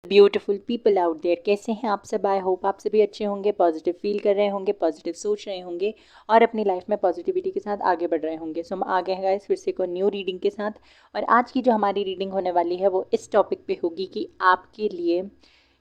Beautiful people out there, कैसे हैं आप सब? आई होप आप सभी अच्छे होंगे, पॉजिटिव फील कर रहे होंगे, पॉजिटिव सोच रहे होंगे और अपनी लाइफ में पॉजिटिविटी के साथ आगे बढ़ रहे होंगे। सो हम आ गए हैं गाइस फिर से एक न्यू रीडिंग के साथ। और आज की जो हमारी रीडिंग होने वाली है वो इस टॉपिक पे होगी कि आपके लिए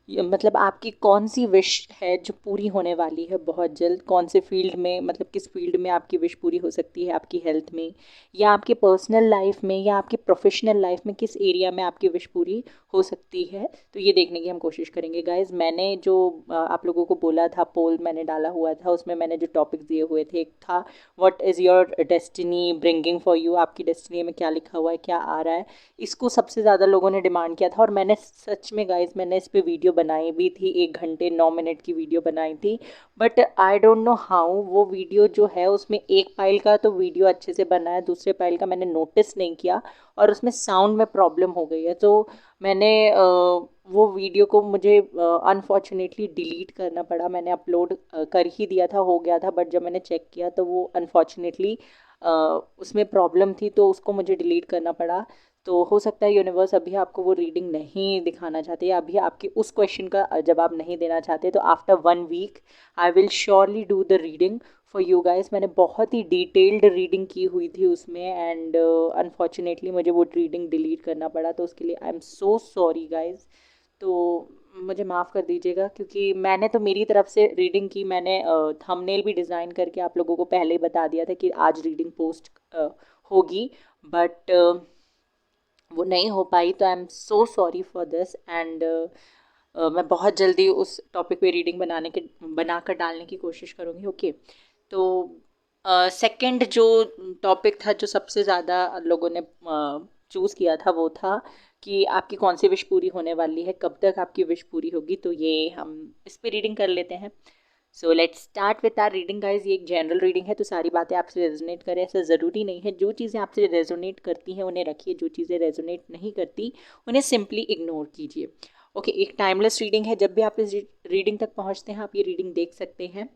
मतलब आपकी कौन सी विश है जो पूरी होने वाली है बहुत जल्द, कौन से फील्ड में, मतलब किस फील्ड में आपकी विश पूरी हो सकती है, आपकी हेल्थ में या आपके पर्सनल लाइफ में या आपकी प्रोफेशनल लाइफ में, किस एरिया में आपकी विश पूरी हो सकती है। तो ये देखने की हम कोशिश करेंगे गाइज। मैंने जो आप लोगों को बोला था, पोल मैंने डाला हुआ था, उसमें मैंने जो टॉपिक्स दिए हुए थे, एक था what is your destiny bringing for you, आपकी डेस्टिनी में क्या लिखा हुआ है, क्या आ रहा है। इसको सबसे ज़्यादा लोगों ने डिमांड किया था और मैंने सच में गाइज मैंने इस पर वीडियो बनाई भी थी, 1 घंटे 9 मिनट की वीडियो बनाई थी। But I don't know how वो वीडियो जो है उसमें एक फाइल का तो वीडियो अच्छे से बना है, दूसरे फाइल का मैंने नोटिस नहीं किया और उसमें साउंड में प्रॉब्लम हो गई है। तो मैंने वो वीडियो को मुझे अनफॉर्चुनेटली डिलीट करना पड़ा। मैंने अपलोड कर ही दिया था, हो गया था, बट जब मैंने चेक किया तो वो अनफॉर्चुनेटली उसमें प्रॉब्लम थी तो उसको मुझे डिलीट करना पड़ा। तो हो सकता है यूनिवर्स अभी आपको वो रीडिंग नहीं दिखाना चाहते या अभी आपके उस क्वेश्चन का जवाब नहीं देना चाहते। तो after 1 week I will surely do the reading for you guys. मैंने बहुत ही डिटेल्ड रीडिंग की हुई थी उसमें एंड अनफॉर्चुनेटली मुझे वो रीडिंग डिलीट करना पड़ा, तो उसके लिए I am so sorry guys. तो मुझे माफ़ कर दीजिएगा क्योंकि मैंने तो मेरी तरफ से रीडिंग की, मैंने थंबनेल भी डिज़ाइन करके आप लोगों को पहले ही बता दिया था कि आज रीडिंग पोस्ट होगी, बट वो नहीं हो पाई। तो I am so sorry for this and मैं बहुत जल्दी उस टॉपिक पे रीडिंग बनाकर डालने की कोशिश करूँगी। ओके, तो सेकंड जो टॉपिक था जो सबसे ज़्यादा लोगों ने चूज़ किया था वो था कि आपकी कौन सी विश पूरी होने वाली है, कब तक आपकी विश पूरी होगी। तो ये हम इस पे रीडिंग कर लेते हैं। So let's start with our reading guys. ये एक जनरल रीडिंग है तो सारी बातें आपसे रेजोनेट करें ऐसा ज़रूरी नहीं है। जो चीज़ें आपसे रेजोनेट करती हैं उन्हें रखिए, जो चीज़ें रेजोनेट नहीं करती उन्हें सिंपली इग्नोर कीजिए। ओके, एक टाइमलेस रीडिंग है। जब भी आप इस रीडिंग तक पहुंचते हैं आप ये रीडिंग देख सकते हैं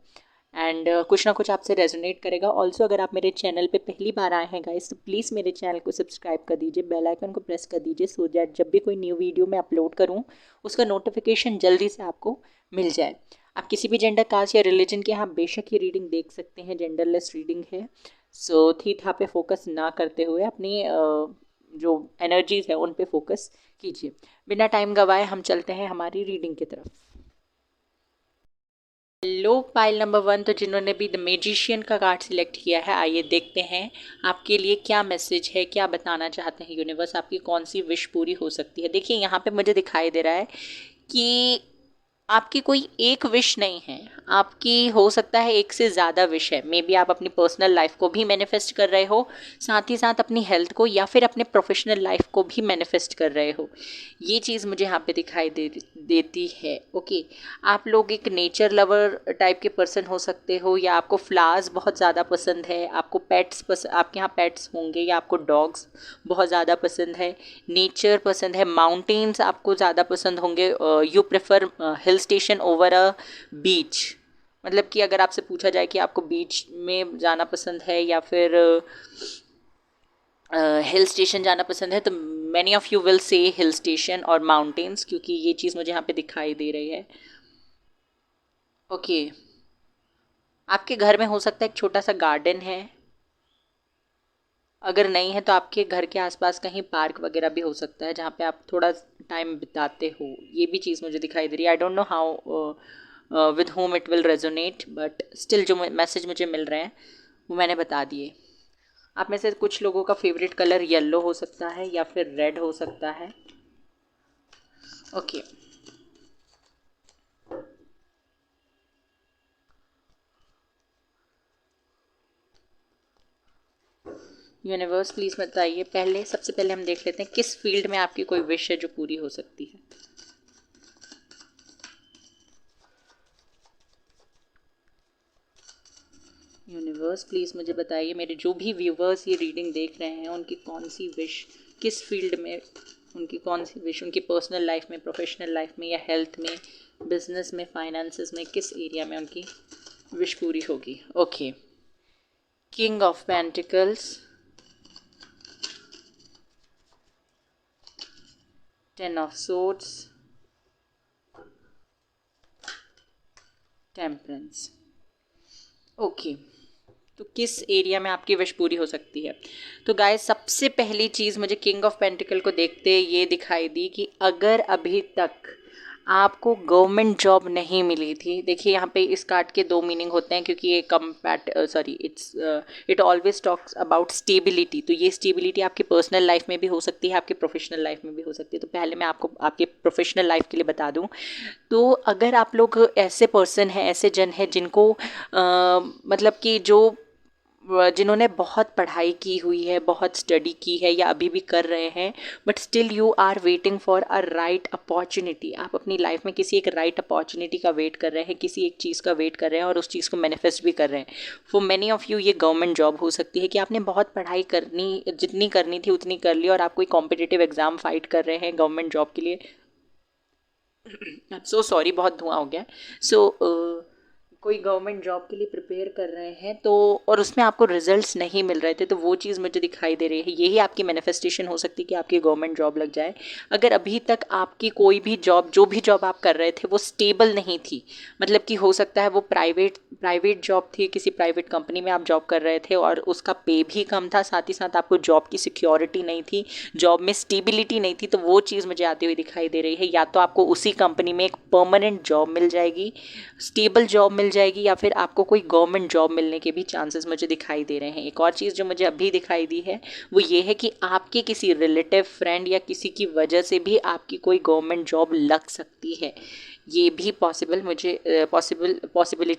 एंड कुछ ना कुछ आपसे रेजोनेट करेगा। ऑल्सो अगर आप मेरे चैनल पे पहली बार आए हैं गाइस तो प्लीज़ मेरे चैनल को सब्सक्राइब कर दीजिए, बेल आइकन को प्रेस कर दीजिए सो दैट जब भी कोई न्यू वीडियो मैं अपलोड करूँ उसका नोटिफिकेशन जल्दी से आपको मिल जाए। आप किसी भी जेंडर, कास्ट या रिलीजन के यहाँ बेशक ये रीडिंग देख सकते हैं, जेंडरलेस रीडिंग है। सो थी था पे फोकस ना करते हुए अपनी जो एनर्जीज है उन पे फोकस कीजिए। बिना टाइम गवाए हम चलते हैं हमारी रीडिंग की तरफ। हेलो पाइल नंबर 1, तो जिन्होंने भी द मैजिशियन का कार्ड सिलेक्ट किया है, आइए देखते हैं आपके लिए क्या मैसेज है, क्या बताना चाहते हैं यूनिवर्स, आपकी कौन सी विश पूरी हो सकती है। देखिए यहाँ पे मुझे दिखाई दे रहा है कि आपकी कोई एक विश नहीं है, आपकी हो सकता है एक से ज़्यादा विश है। मे बी आप अपनी पर्सनल लाइफ को भी मैनिफेस्ट कर रहे हो, साथ ही साथ अपनी हेल्थ को या फिर अपने प्रोफेशनल लाइफ को भी मैनिफेस्ट कर रहे हो। ये चीज़ मुझे यहाँ पे दिखाई देती है। ओके, आप लोग एक नेचर लवर टाइप के पर्सन हो सकते हो या आपको फ्लावर्स बहुत ज़्यादा पसंद है, आपको पेट्स आपके यहाँ पेट्स होंगे या आपको डॉग्स बहुत ज़्यादा पसंद है, नेचर पसंद है, माउंटेन्स आपको ज़्यादा पसंद होंगे। You prefer hill station over a beach. मतलब कि अगर आपसे पूछा जाए कि आपको बीच में जाना पसंद है या फिर हिल स्टेशन जाना पसंद है, तो many of you will say hill station और माउंटेन्स, क्योंकि ये चीज़ मुझे यहाँ पे दिखाई दे रही है। ओके, आपके घर में हो सकता है एक छोटा सा गार्डन है, अगर नहीं है तो आपके घर के आसपास कहीं पार्क वगैरह भी हो सकता है जहाँ पे आप थोड़ा टाइम बिताते हो। ये भी चीज़ मुझे दिखाई दे रही है। I don't know how with home it will resonate, but still जो मैसेज मुझे मिल रहे हैं वो मैंने बता दिए। आप में से कुछ लोगों का फेवरेट कलर येलो हो सकता है या फिर रेड हो सकता है। ओके, यूनिवर्स प्लीज़ बताइए। सबसे पहले हम देख लेते हैं किस फील्ड में आपकी कोई विश है जो पूरी हो सकती है। यूनिवर्स प्लीज़ मुझे बताइए, मेरे जो भी व्यूवर्स ये रीडिंग देख रहे हैं उनकी कौन सी विश, किस फील्ड में उनकी कौन सी विश, उनकी पर्सनल लाइफ में, प्रोफेशनल लाइफ में या हेल्थ में, बिजनेस में, फाइनेंसेस में, किस एरिया में उनकी विश पूरी होगी। Okay, king of pentacles, 10 of swords, temperance. Okay, तो किस एरिया में आपकी विश पूरी हो सकती है? तो गाइस, सबसे पहली चीज़ मुझे किंग ऑफ पेंटिकल को देखते ये दिखाई दी कि अगर अभी तक आपको गवर्नमेंट जॉब नहीं मिली थी, देखिए यहाँ पे इस कार्ड के दो मीनिंग होते हैं, क्योंकि ये it always talks about stability. तो ये स्टेबिलिटी आपकी पर्सनल लाइफ में भी हो सकती है, आपकी प्रोफेशनल लाइफ में भी हो सकती है। तो पहले मैं आपको आपके प्रोफेशनल लाइफ के लिए बता दूं, तो अगर आप लोग ऐसे पर्सन हैं, ऐसे जन हैं जिनको मतलब कि जिन्होंने बहुत पढ़ाई की हुई है, बहुत स्टडी की है या अभी भी कर रहे हैं, but still you are waiting for a right opportunity. आप अपनी लाइफ में किसी एक राइट अपॉर्चुनिटी का वेट कर रहे हैं, किसी एक चीज़ का वेट कर रहे हैं और उस चीज़ को मैनिफेस्ट भी कर रहे हैं। फॉर मैनी ऑफ यू ये गवर्नमेंट जॉब हो सकती है कि आपने बहुत पढ़ाई करनी, जितनी करनी थी उतनी कर ली और आप कोई कॉम्पिटिटिव एग्जाम फाइट कर रहे हैं गवर्नमेंट जॉब के लिए। सो सॉरी, बहुत धुआं हो गया। कोई गवर्नमेंट जॉब के लिए प्रिपेयर कर रहे हैं तो, और उसमें आपको रिजल्ट्स नहीं मिल रहे थे, तो वो चीज़ मुझे दिखाई दे रही है। यही आपकी मैनिफेस्टेशन हो सकती है कि आपकी गवर्नमेंट जॉब लग जाए। अगर अभी तक आपकी कोई भी जॉब, जो भी जॉब आप कर रहे थे वो स्टेबल नहीं थी, मतलब कि हो सकता है वो प्राइवेट जॉब थी, किसी प्राइवेट कंपनी में आप जॉब कर रहे थे और उसका पे भी कम था, साथ ही साथ आपको जॉब की सिक्योरिटी नहीं थी, जॉब में स्टेबिलिटी नहीं थी, तो वो चीज़ मुझे आती हुई दिखाई दे रही है। या तो आपको उसी कंपनी में एक परमानेंट जॉब मिल जाएगी, स्टेबल जॉब मिल जाएगी, या फिर आपको कोई गवर्नमेंट जॉब मिलने के भी चांसेस मुझे दिखाई दे रहे हैं। एक और चीज़ जो मुझे अभी दिखाई दी है वो ये है कि आपके किसी रिलेटिव, फ्रेंड या किसी की वजह से भी आपकी कोई गवर्नमेंट जॉब लग सकती है। ये भी पॉसिबिलिटी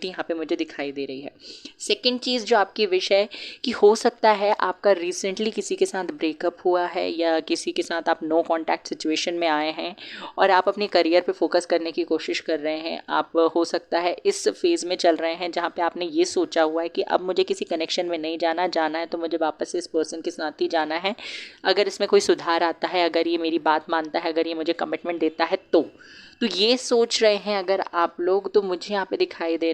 यहाँ पे मुझे दिखाई दे रही है। सेकंड चीज़ जो आपकी विश है कि हो सकता है आपका रिसेंटली किसी के साथ ब्रेकअप हुआ है या किसी के साथ आप नो कांटेक्ट सिचुएशन में आए हैं और आप अपने करियर पे फोकस करने की कोशिश कर रहे हैं। आप हो सकता है इस फेज़ में चल रहे हैं जहाँ पे आपने ये सोचा हुआ है कि अब मुझे किसी कनेक्शन में नहीं जाना है तो मुझे वापस से इस पर्सन के साथ ही जाना है। अगर इसमें कोई सुधार आता है, अगर ये मेरी बात मानता है, अगर ये मुझे कमिटमेंट देता है तो ये सोच रहे हैं अगर आप लोग, तो मुझे यहाँ पे दिखाई दे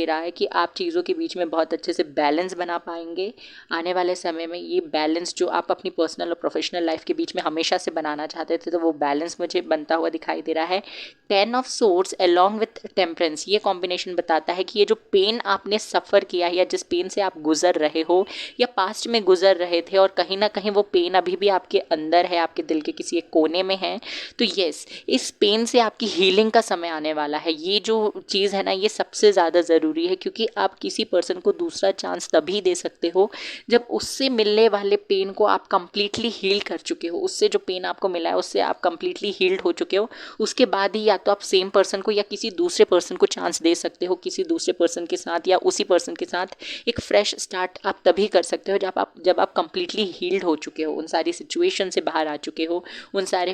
रहा है कि आप चीज़ों के बीच में बहुत अच्छे से बैलेंस बना पाएंगे आने वाले समय में। ये बैलेंस जो आप अपनी पर्सनल और प्रोफेशनल लाइफ के बीच में हमेशा से बनाना चाहते थे, तो वो बैलेंस मुझे बनता हुआ दिखाई दे रहा है। 10 of swords along with temperance, ये कॉम्बिनेशन बताता है कि ये जो पेन आपने सफ़र किया है या जिस पेन से आप गुजर रहे हो या पास्ट में गुजर रहे थे और कहीं ना कहीं वो पेन अभी भी आपके अंदर है, आपके दिल के किसी एक कोने में है, तो यस, इस पेन से आपकी हीलिंग का समय आने वाला है। ये जो चीज़ है ना, ये सबसे ज़्यादा ज़रूरी है, क्योंकि आप किसी पर्सन को दूसरा चांस तभी दे सकते हो जब उससे मिलने वाले पेन को आप कंप्लीटली हील कर चुके हो। उससे जो पेन आपको मिला है उससे आप कंप्लीटली हील्ड हो चुके हो। उसके बाद ही या तो आप सेम पर्सन को या किसी दूसरे पर्सन को चांस दे सकते हो, किसी दूसरे पर्सन के साथ या उसी पर्सन के साथ एक फ्रेश स्टार्ट आप तभी कर सकते हो जब आप कंप्लीटली हील्ड हो चुके हो, उन सारी सिचुएशन से बाहर आ चुके हो, उन सारे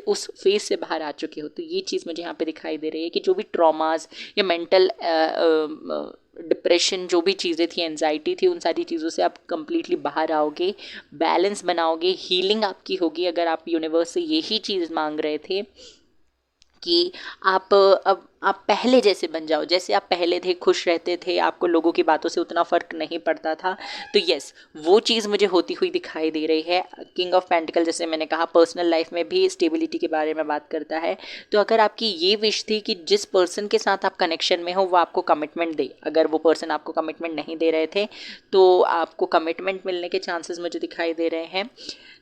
उस फेज से बाहर आ चुके हो। तो ये चीज़ मुझे यहाँ पे दिखाई दे रही है कि जो भी ट्रॉमास या मेंटल डिप्रेशन, जो भी चीज़ें थी, एंजाइटी थी, उन सारी चीज़ों से आप कंप्लीटली बाहर आओगे, बैलेंस बनाओगे, हीलिंग आपकी होगी। अगर आप यूनिवर्स से यही चीज़ मांग रहे थे कि अब आप पहले जैसे बन जाओ, जैसे आप पहले थे, खुश रहते थे, आपको लोगों की बातों से उतना फ़र्क नहीं पड़ता था, तो यस, वो चीज़ मुझे होती हुई दिखाई दे रही है। किंग ऑफ पेंटिकल, जैसे मैंने कहा, पर्सनल लाइफ में भी स्टेबिलिटी के बारे में बात करता है। तो अगर आपकी ये विश थी कि जिस पर्सन के साथ आप कनेक्शन में हो वो आपको कमिटमेंट दे, अगर वो पर्सन आपको कमिटमेंट नहीं दे रहे थे तो आपको कमिटमेंट मिलने के चांसेस मुझे दिखाई दे रहे हैं।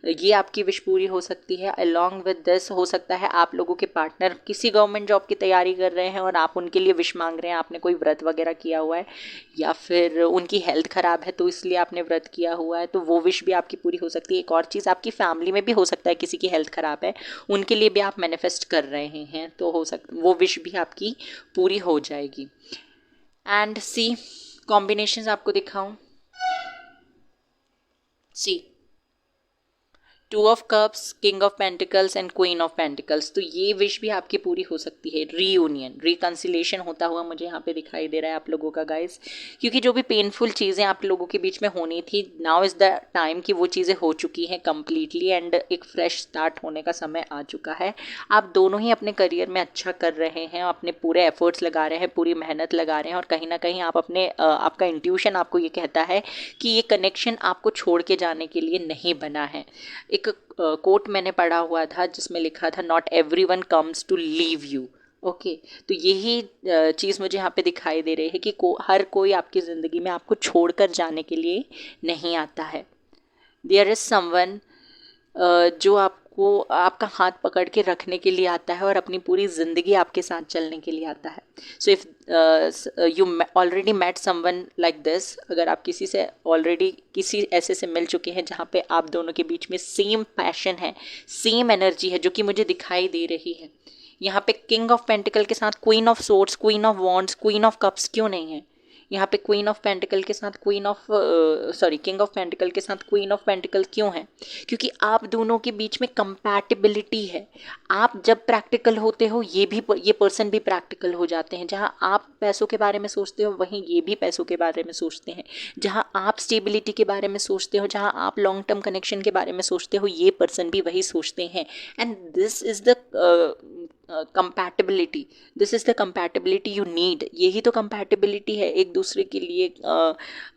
ये आपकी विश पूरी हो सकती है। अलॉन्ग विद दिस, हो सकता है आप लोगों के पार्टनर किसी गवर्नमेंट जॉब की तैयारी कर रहे हैं और आप उनके लिए विश मांग रहे हैं, आपने कोई व्रत वगैरह किया हुआ है, या फिर उनकी हेल्थ ख़राब है तो इसलिए आपने व्रत किया हुआ है, तो वो विश भी आपकी पूरी हो सकती है। एक और चीज़, आपकी फैमिली में भी हो सकता है किसी की हेल्थ ख़राब है, उनके लिए भी आप मैनिफेस्ट कर रहे हैं, तो हो सकता वो विश भी आपकी पूरी हो जाएगी। एंड सी, कॉम्बिनेशंस आपको दिखाऊं, सी, 2 of cups, king of pentacles and queen of pentacles. तो ये विश भी आपकी पूरी हो सकती है। रीयूनियन, रिकन्सिलेशन होता हुआ मुझे यहाँ पे दिखाई दे रहा है आप लोगों का गाइस, क्योंकि जो भी पेनफुल चीज़ें आप लोगों के बीच में होनी थी, नाउ इज़ द टाइम कि वो चीज़ें हो चुकी हैं कम्प्लीटली एंड एक फ्रेश स्टार्ट होने का समय आ चुका है। आप दोनों ही अपने करियर में अच्छा कर रहे हैं, अपने पूरे एफर्ट्स लगा रहे हैं, पूरी मेहनत लगा रहे हैं, और कहीं ना कहीं आप आपका इंट्यूशन आपको ये कहता है कि ये कनेक्शन आपको छोड़ के जाने के लिए नहीं बना है। एक कोट मैंने पढ़ा हुआ था जिसमें लिखा था, not everyone comes to leave you, okay, तो यही चीज़ मुझे यहाँ पे दिखाई दे रही है कि हर कोई आपकी ज़िंदगी में आपको छोड़कर जाने के लिए नहीं आता है। देयर इज़ समवन जो आपको आपका हाथ पकड़ के रखने के लिए आता है और अपनी पूरी ज़िंदगी आपके साथ चलने के लिए आता है। So if you already met someone like this, अगर आप किसी से ऑलरेडी किसी ऐसे से मिल चुके हैं जहाँ पे आप दोनों के बीच में सेम पैशन है, सेम एनर्जी है, जो कि मुझे दिखाई दे रही है। यहाँ पे किंग ऑफ पेंटिकल के साथ queen of swords, queen of wands, queen of cups क्यों नहीं है? यहाँ पे क्वीन ऑफ पेंटिकल के साथ किंग ऑफ पेंटिकल के साथ क्वीन ऑफ पेंटिकल क्यों है? क्योंकि आप दोनों के बीच में कंपैटिबिलिटी है। आप जब प्रैक्टिकल होते हो ये पर्सन भी प्रैक्टिकल हो जाते हैं। जहाँ आप पैसों के बारे में सोचते हो वहीं ये भी पैसों के बारे में सोचते हैं। जहाँ आप स्टेबिलिटी के बारे में सोचते हो, जहाँ आप लॉन्ग टर्म कनेक्शन के बारे में सोचते हो, ये पर्सन भी वही सोचते हैं। And this is the compatibility, this is the compatibility you need. यही तो कंपैटिबिलिटी है, एक दूसरे के लिए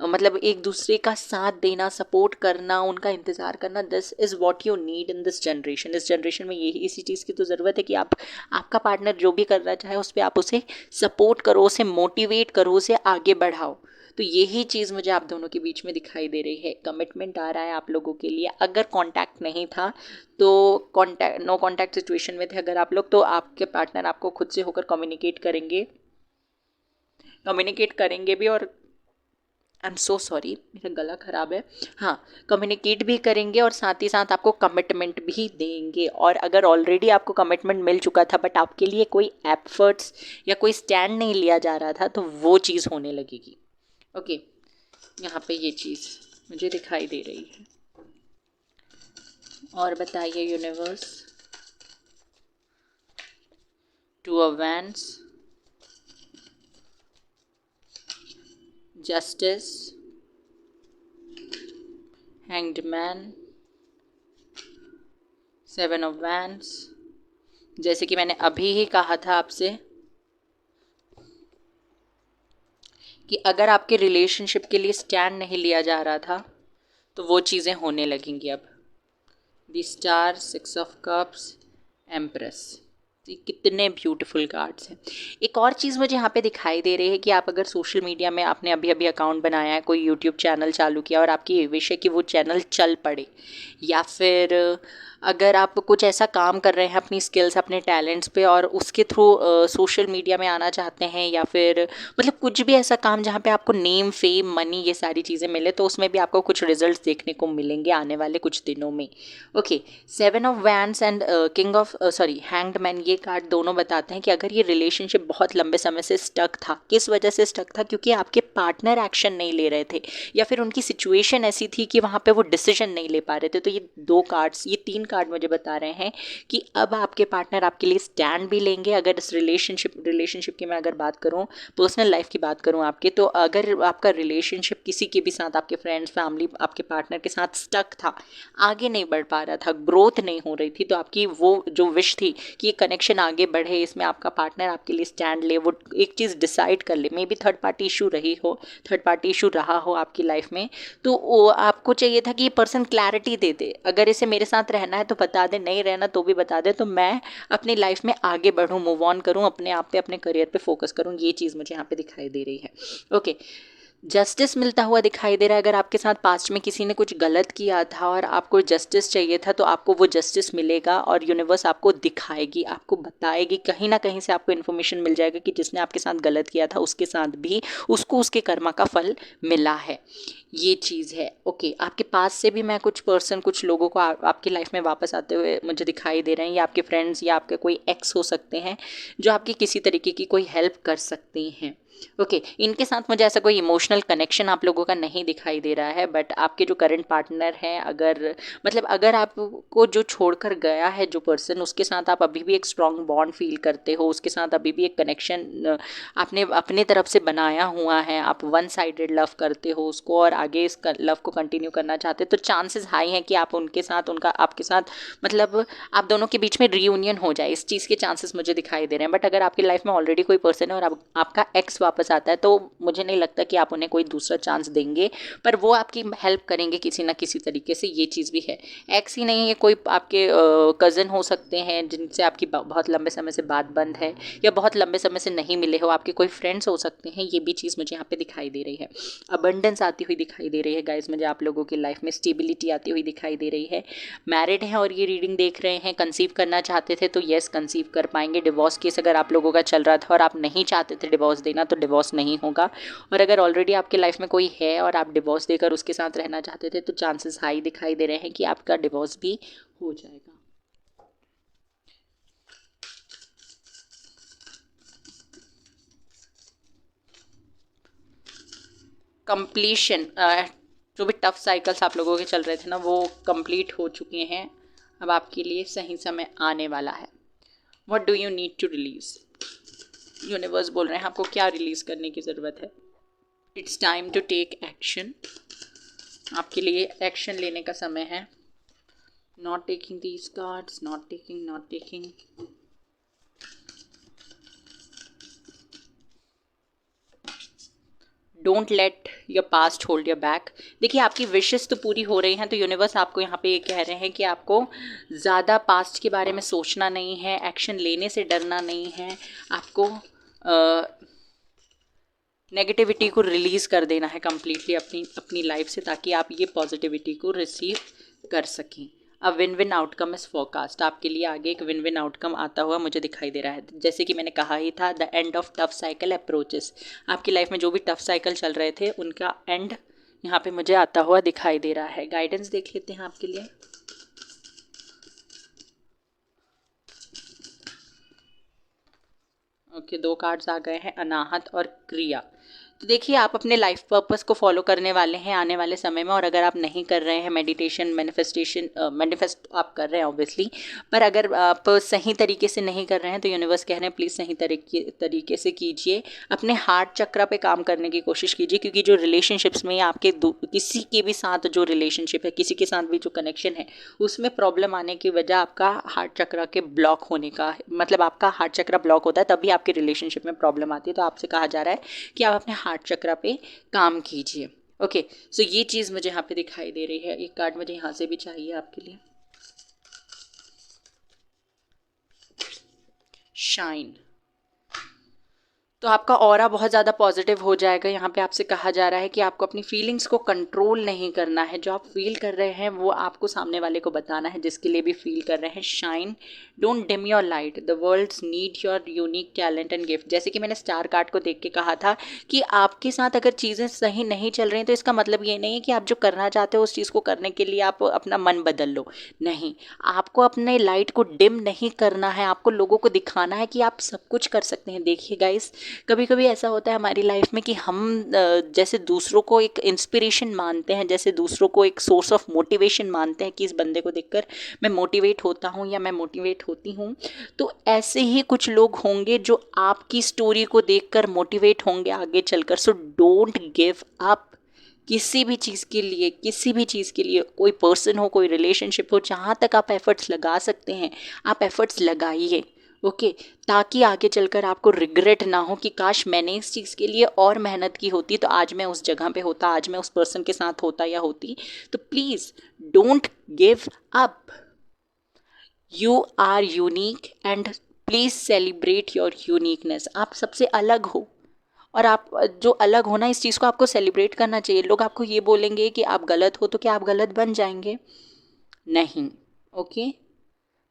मतलब एक दूसरे का साथ देना, सपोर्ट करना, उनका इंतज़ार करना। This is what you need in this generation. इस जनरेशन में यही इसी चीज़ की तो ज़रूरत है कि आपका पार्टनर जो भी करना चाहे उस पर आप उसे सपोर्ट करो, उसे मोटिवेट करो, उसे आगे बढ़ाओ। तो यही चीज़ मुझे आप दोनों के बीच में दिखाई दे रही है। कमिटमेंट आ रहा है आप लोगों के लिए। अगर कांटेक्ट नहीं था तो नो कांटेक्ट सिचुएशन में थे अगर आप लोग, तो आपके पार्टनर आपको खुद से होकर कम्युनिकेट करेंगे भी। और आई एम सो सॉरी, मेरा गला ख़राब है। हाँ, कम्युनिकेट भी करेंगे और साथ ही साथ आपको कमिटमेंट भी देंगे। और अगर ऑलरेडी आपको कमिटमेंट मिल चुका था बट आपके लिए कोई एफर्ट्स या कोई स्टैंड नहीं लिया जा रहा था, तो वो चीज़ होने लगेगी। ओके, यहाँ पे ये चीज़ मुझे दिखाई दे रही है। और बताइए universe. Two of wands, justice, hanged man, seven of wands. जैसे कि मैंने अभी ही कहा था आपसे कि अगर आपके रिलेशनशिप के लिए स्टैंड नहीं लिया जा रहा था तो वो चीज़ें होने लगेंगी अब। The star, six of cups, empress. कितने ब्यूटीफुल कार्ड्स हैं। एक और चीज़ मुझे यहाँ पे दिखाई दे रही है कि आप अगर सोशल मीडिया में आपने अभी अभी अकाउंट बनाया है, कोई यूट्यूब चैनल चालू किया और आपकी ये विश है कि वो चैनल चल पड़े, या फिर अगर आप कुछ ऐसा काम कर रहे हैं अपनी स्किल्स, अपने टैलेंट्स पे और उसके थ्रू सोशल मीडिया में आना चाहते हैं, या फिर मतलब कुछ भी ऐसा काम जहाँ पे आपको नेम, फेम, मनी, ये सारी चीज़ें मिले, तो उसमें भी आपको कुछ रिजल्ट्स देखने को मिलेंगे आने वाले कुछ दिनों में। Okay, seven of wands and hanged man, ये कार्ड दोनों बताते हैं कि अगर ये रिलेशनशिप बहुत लंबे समय से स्टक था, किस वजह से स्टक था? क्योंकि आपके पार्टनर एक्शन नहीं ले रहे थे या फिर उनकी सिचुएशन ऐसी थी कि वहाँ पे वो डिसीजन नहीं ले पा रहे थे। तो ये तीन कार्ड मुझे बता रहे हैं कि अब आपके पार्टनर आपके लिए स्टैंड भी लेंगे। अगर इस रिलेशनशिप की मैं अगर बात करूँ, पर्सनल लाइफ की बात करूँ आपके, तो अगर आपका रिलेशनशिप किसी के भी साथ, आपके फ्रेंड्स, फैमिली, आपके पार्टनर के साथ स्टक था, आगे नहीं बढ़ पा रहा था, ग्रोथ नहीं हो रही थी, तो आपकी वो जो विश थी कि ये कनेक्शन आगे बढ़े, इसमें आपका पार्टनर आपके लिए स्टैंड ले, वो एक चीज़ डिसाइड कर ले, may be third party issue रहा हो आपकी लाइफ में, तो वो आपको चाहिए था कि ये पर्सन क्लैरिटी दे दे। अगर इसे मेरे साथ रहना है तो बता दे, नहीं रहना तो भी बता दे, तो मैं अपनी लाइफ में आगे बढ़ूँ, मूव ऑन करूँ, अपने आप पे, अपने करियर पे फोकस करूँ। ये चीज़ मुझे यहाँ पे दिखाई दे रही है। ओके, जस्टिस मिलता हुआ दिखाई दे रहा है। अगर आपके साथ पास्ट में किसी ने कुछ गलत किया था और आपको जस्टिस चाहिए था, तो आपको वो जस्टिस मिलेगा और यूनिवर्स आपको दिखाएगी, आपको बताएगी, कहीं ना कहीं से आपको इन्फॉर्मेशन मिल जाएगा कि जिसने आपके साथ गलत किया था उसके साथ भी उसको उसके कर्मा का फल मिला है। ये चीज़ है। ओके, आपके पास से भी मैं कुछ लोगों को आपकी लाइफ में वापस आते हुए मुझे दिखाई दे रहे हैं, या आपके फ्रेंड्स या आपके कोई एक्स हो सकते हैं जो आपकी किसी तरीके की कोई हेल्प कर सकते हैं। ओके, इनके साथ मुझे ऐसा कोई इमोशनल कनेक्शन आप लोगों का नहीं दिखाई दे रहा है, बट आपके जो करंट पार्टनर हैं, अगर आपको जो छोड़कर गया है जो पर्सन, उसके साथ आप अभी भी एक स्ट्रॉन्ग बॉन्ड फील करते हो, उसके साथ अभी भी एक कनेक्शन आपने अपने तरफ से बनाया हुआ है, आप वन साइडेड लव करते हो उसको और आगे इस लव को कंटिन्यू करना चाहते हो, तो चांसेस हाई हैं कि आप आपके साथ मतलब आप दोनों के बीच में रीयूनियन हो जाए। इस चीज़ के चांसेस मुझे दिखाई दे रहे हैं। बट अगर आपकी लाइफ में ऑलरेडी कोई पर्सन है और आपका एक्स वापस आता है तो मुझे नहीं लगता कि आप उन्हें कोई दूसरा चांस देंगे, पर वो आपकी हेल्प करेंगे किसी ना किसी तरीके से, ये चीज़ भी है। एक्स ही नहीं है, कोई आपके कज़न हो सकते हैं जिनसे आपकी बहुत लंबे समय से बात बंद है, या बहुत लंबे समय से नहीं मिले हो, आपके कोई फ्रेंड्स हो सकते हैं, ये भी चीज़ मुझे यहाँ पे दिखाई दे रही है। अबंडेंस आती हुई दिखाई दे रही है गाइस मुझे, आप लोगों की लाइफ में स्टेबिलिटी आती हुई दिखाई दे रही है। मैरिड हैं और ये रीडिंग देख रहे हैं, कंसीव करना चाहते थे तो येस कंसीव कर पाएंगे। डिवोर्स केस अगर आप लोगों का चल रहा था और आप नहीं चाहते थे डिवोर्स देना तो डिवोर्स नहीं होगा। और अगर ऑलरेडी आपके लाइफ में कोई है और आप डिवोर्स देकर उसके साथ रहना चाहते थे तो चांसेस हाई दिखाई दे रहे हैं कि आपका डिवोर्स भी हो जाएगा। कंप्लीशन, जो भी टफ साइकिल्स आप लोगों के चल रहे थे ना वो कंप्लीट हो चुके हैं। अब आपके लिए सही समय आने वाला है। What do you need to release? Universe बोल रहे हैं आपको क्या रिलीज करने की ज़रूरत है। It's time to take action. आपके लिए एक्शन लेने का समय है। Not taking these cards, not taking. Don't let your past hold your back. देखिए आपकी विशेस तो पूरी हो रही हैं, तो यूनिवर्स आपको यहाँ पे ये कह रहे हैं कि आपको ज़्यादा पास्ट के बारे में सोचना नहीं है, एक्शन लेने से डरना नहीं है, आपको नेगेटिविटी को रिलीज़ कर देना है कम्प्लीटली अपनी लाइफ से, ताकि आप ये पॉजिटिविटी को रिसीव कर सकें। A win win outcome is forecast. आपके लिए आगे एक विन विन आउटकम आता हुआ मुझे दिखाई दे रहा है। जैसे कि मैंने कहा ही था, the end of tough cycle approaches. आपकी लाइफ में जो भी टफ साइकिल चल रहे थे उनका एंड यहाँ पे मुझे आता हुआ दिखाई दे रहा है। गाइडेंस देख लेते हैं आपके लिए। ओके, दो कार्ड्स आ गए हैं, अनाहत और क्रिया। तो देखिए आप अपने लाइफ पर्पस को फॉलो करने वाले हैं आने वाले समय में, और अगर आप नहीं कर रहे हैं मेडिटेशन मैनिफेस्ट आप कर रहे हैं ऑब्वियसली, पर अगर आप सही तरीके से नहीं कर रहे हैं तो यूनिवर्स कह रहे हैं प्लीज़ सही तरीके से कीजिए। अपने हार्ट चक्र पे काम करने की कोशिश कीजिए, क्योंकि जो रिलेशनशिप्स में आपके किसी के भी साथ जो रिलेशनशिप है, किसी के साथ भी जो कनेक्शन है, उसमें प्रॉब्लम आने की वजह आपका हार्ट चक्र के ब्लॉक होने का, मतलब आपका हार्ट चक्र ब्लॉक होता है तभी आपके रिलेशनशिप में प्रॉब्लम आती है। तो आपसे कहा जा रहा है कि आप अपने हार्ट चक्र पे काम कीजिए। ओके, सो ये चीज़ मुझे यहाँ पे दिखाई दे रही है। एक कार्ड मुझे यहाँ से भी चाहिए आपके लिए, शाइन। तो आपका ऑरा बहुत ज़्यादा पॉजिटिव हो जाएगा। यहाँ पे आपसे कहा जा रहा है कि आपको अपनी फीलिंग्स को कंट्रोल नहीं करना है। जो आप फील कर रहे हैं वो आपको सामने वाले को बताना है, जिसके लिए भी फील कर रहे हैं। Shine, don't dim your light, the world's need your unique talent and gift. जैसे कि मैंने स्टार कार्ड को देख के कहा था कि आपके साथ अगर चीज़ें सही नहीं चल रही हैं तो इसका मतलब ये नहीं है कि आप जो करना चाहते हो उस चीज़ को करने के लिए आप अपना मन बदल लो। नहीं, आपको अपने लाइट को डिम नहीं करना है, आपको लोगों को दिखाना है कि आप सब कुछ कर सकते हैं। देखिए गाइस, कभी कभी ऐसा होता है हमारी लाइफ में कि हम जैसे दूसरों को एक इंस्पिरेशन मानते हैं, जैसे दूसरों को एक सोर्स ऑफ मोटिवेशन मानते हैं कि इस बंदे को देखकर मैं मोटिवेट होता हूँ या मैं मोटिवेट होती हूँ, तो ऐसे ही कुछ लोग होंगे जो आपकी स्टोरी को देखकर मोटिवेट होंगे आगे चलकर। सो डोंट गिव अप किसी भी चीज़ के लिए, किसी भी चीज़ के लिए, कोई पर्सन हो, कोई रिलेशनशिप हो, जहाँ तक आप एफर्ट्स लगा सकते हैं आप एफर्ट्स लगाइए। ओके, ताकि आगे चलकर आपको रिग्रेट ना हो कि काश मैंने इस चीज़ के लिए और मेहनत की होती तो आज मैं उस जगह पे होता, आज मैं उस पर्सन के साथ होता या होती। तो please don't give up, you are unique and please celebrate your uniqueness. आप सबसे अलग हो, और आप जो अलग हो ना, इस चीज़ को आपको सेलिब्रेट करना चाहिए। लोग आपको ये बोलेंगे कि आप गलत हो, तो क्या आप गलत बन जाएंगे? नहीं। ओके,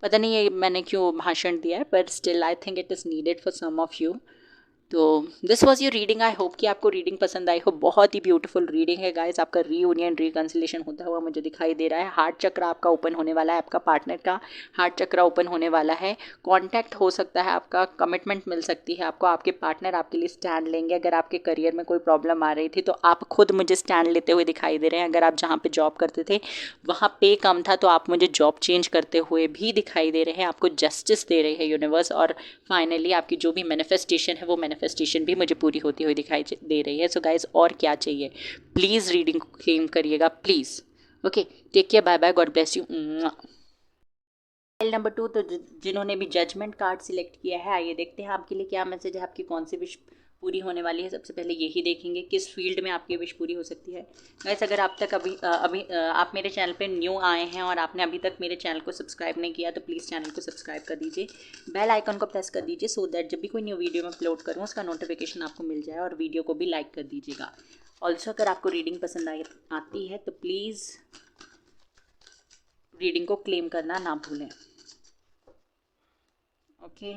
पता नहीं ये मैंने क्यों भाषण दिया है, पर still I think it is needed for some of you. तो this was your reading. I hope कि आपको रीडिंग पसंद आई हो। बहुत ही ब्यूटीफुल रीडिंग है गाइस। आपका रीयूनियन रिकन्सिलेशन होता हुआ मुझे दिखाई दे रहा है। हार्ट चक्र आपका ओपन होने वाला है, आपका पार्टनर का हार्ट चक्र ओपन होने वाला है। कॉन्टैक्ट हो सकता है आपका, कमिटमेंट मिल सकती है आपको, आपके पार्टनर आपके लिए स्टैंड लेंगे। अगर आपके करियर में कोई प्रॉब्लम आ रही थी तो आप खुद मुझे स्टैंड लेते हुए दिखाई दे रहे हैं। अगर आप जहाँ पे जॉब करते थे वहाँ पे कम था तो आप मुझे जॉब चेंज करते हुए भी दिखाई दे रहे हैं। आपको जस्टिस दे रही है यूनिवर्स, और फाइनली आपकी जो भी मैनिफेस्टेशन है वो मैनिफेस्टेशन भी मुझे पूरी होती हुई दिखाई दे रही है। सो गाइज, और क्या चाहिए? प्लीज़ रीडिंग क्लेम करिएगा please. Okay, take care, bye bye, God bless you. Number 2, तो जिन्होंने भी जजमेंट कार्ड सिलेक्ट किया है, आइए देखते हैं आपके लिए क्या मैसेज है, आपकी कौन सी विश पूरी होने वाली है, सबसे पहले यही देखेंगे किस फील्ड में आपकी विश पूरी हो सकती है। गाइस, अगर आप तक आप मेरे चैनल पे न्यू आए हैं और आपने अभी तक मेरे चैनल को सब्सक्राइब नहीं किया तो प्लीज़ चैनल को सब्सक्राइब कर दीजिए, बेल आइकन को प्रेस कर दीजिए, सो दैट जब भी कोई न्यू वीडियो मैं अपलोड करूँ उसका नोटिफिकेशन आपको मिल जाए, और वीडियो को भी लाइक कर दीजिएगा। ऑल्सो अगर आपको रीडिंग पसंद आती है तो प्लीज़ रीडिंग को क्लेम करना ना भूलें। ओके,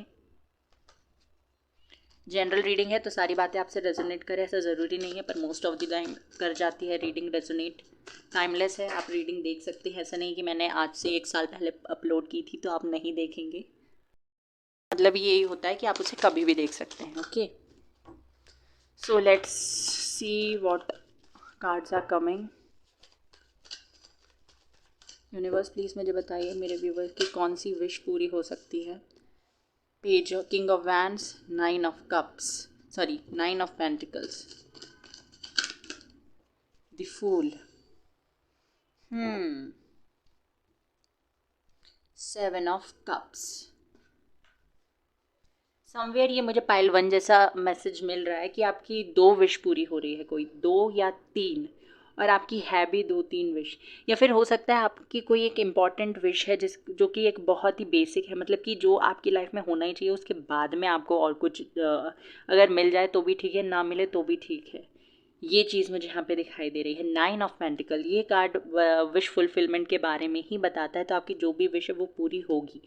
जनरल रीडिंग है तो सारी बातें आपसे रेजोनेट करें ऐसा ज़रूरी नहीं है, पर मोस्ट ऑफ द टाइम कर जाती है रीडिंग रेजोनेट। टाइमलेस है, आप रीडिंग देख सकते हैं, ऐसा नहीं कि मैंने आज से 1 साल पहले अपलोड की थी तो आप नहीं देखेंगे, मतलब यही होता है कि आप उसे कभी भी देख सकते हैं। Okay, so let's see what cards are coming. Universe please मुझे बताइए मेरे व्यूवर्स की कौन सी विश पूरी हो सकती है। Page king of wands, 9 of cups, sorry 9 of pentacles, the fool, 7 of cups. Somewhere ये मुझे पाइल 1 जैसा मैसेज मिल रहा है कि आपकी 2 विश पूरी हो रही है, कोई 2 या 3, और आपकी है भी 2-3 विश, या फिर हो सकता है आपकी कोई एक इम्पॉर्टेंट विश है जो कि एक बहुत ही बेसिक है, मतलब कि जो आपकी लाइफ में होना ही चाहिए, उसके बाद में आपको और कुछ अगर मिल जाए तो भी ठीक है, ना मिले तो भी ठीक है। ये चीज़ मुझे यहाँ पे दिखाई दे रही है। 9 ऑफ पेंटिकल, ये कार्ड विश फुलफिलमेंट के बारे में ही बताता है, तो आपकी जो भी विश है वो पूरी होगी।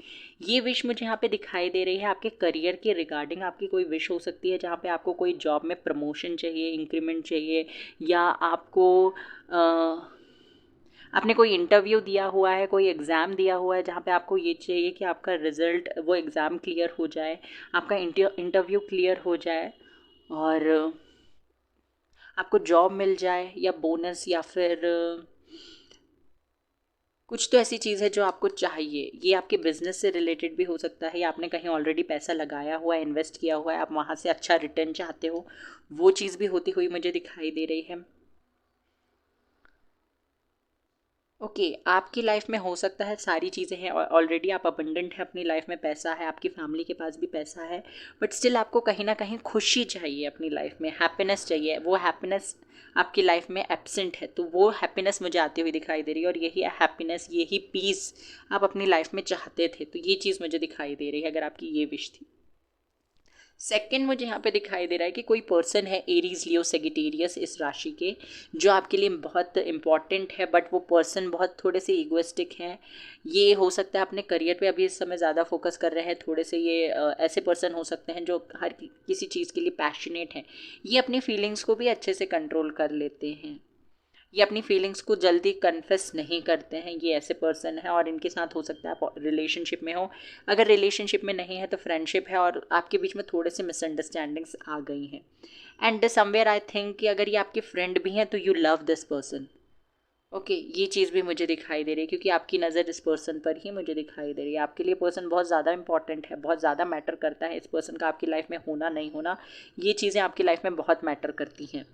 ये विश मुझे यहाँ पे दिखाई दे रही है आपके करियर के रिगार्डिंग। आपकी कोई विश हो सकती है जहाँ पे आपको कोई जॉब में प्रमोशन चाहिए, इंक्रीमेंट चाहिए, या आपको आपने कोई इंटरव्यू दिया हुआ है, कोई एग्ज़ाम दिया हुआ है जहाँ पे आपको ये चाहिए कि आपका रिज़ल्ट, वो एग्ज़ाम क्लियर हो जाए, आपका इंटरव्यू क्लियर हो जाए, और आपको जॉब मिल जाए, या बोनस, या फिर कुछ तो ऐसी चीज़ है जो आपको चाहिए। ये आपके बिजनेस से रिलेटेड भी हो सकता है, या आपने कहीं ऑलरेडी पैसा लगाया हुआ है, इन्वेस्ट किया हुआ है, आप वहाँ से अच्छा रिटर्न चाहते हो, वो चीज़ भी होती हुई मुझे दिखाई दे रही है। ओके, आपकी लाइफ में हो सकता है सारी चीज़ें हैं, ऑलरेडी आप अबंडेंट है अपनी लाइफ में, पैसा है, आपकी फैमिली के पास भी पैसा है, बट स्टिल आपको कहीं ना कहीं खुशी चाहिए अपनी लाइफ में, हैप्पीनेस चाहिए। वो हैप्पीनेस आपकी लाइफ में एब्सेंट है, तो वो हैप्पीनेस मुझे आती हुई दिखाई दे रही है, और यही हैप्पीनेस, यही पीस आप अपनी लाइफ में चाहते थे, तो ये चीज़ मुझे दिखाई दे रही है अगर आपकी ये विश थी। सेकंड, मुझे यहाँ पे दिखाई दे रहा है कि कोई पर्सन है एरीज, लियो, सेगिटेरियस इस राशि के, जो आपके लिए बहुत इंपॉर्टेंट है, बट वो पर्सन बहुत थोड़े से इगोइस्टिक हैं। ये हो सकता है अपने करियर पे अभी इस समय ज़्यादा फोकस कर रहे हैं, थोड़े से ये ऐसे पर्सन हो सकते हैं जो हर किसी चीज़ के लिए पैशनेट हैं। ये अपनी फीलिंग्स को भी अच्छे से कंट्रोल कर लेते हैं, ये अपनी फीलिंग्स को जल्दी कन्फेस नहीं करते हैं, ये ऐसे पर्सन है, और इनके साथ हो सकता है आप रिलेशनशिप में हो। अगर रिलेशनशिप में नहीं है तो फ्रेंडशिप है, और आपके बीच में थोड़े से मिसअंडरस्टैंडिंग्स आ गई हैं। एंड समवेयर आई थिंक कि अगर ये आपके फ्रेंड भी हैं तो you love this person. Okay, ये चीज़ भी मुझे दिखाई दे रही है, क्योंकि आपकी नज़र इस पर्सन पर ही मुझे दिखाई दे रही है। आपके लिए पर्सन बहुत ज़्यादा इंपॉर्टेंट है, बहुत ज़्यादा मैटर करता है, इस पर्सन का आपकी लाइफ में होना नहीं होना, ये चीज़ें आपकी लाइफ में बहुत मैटर करती हैं।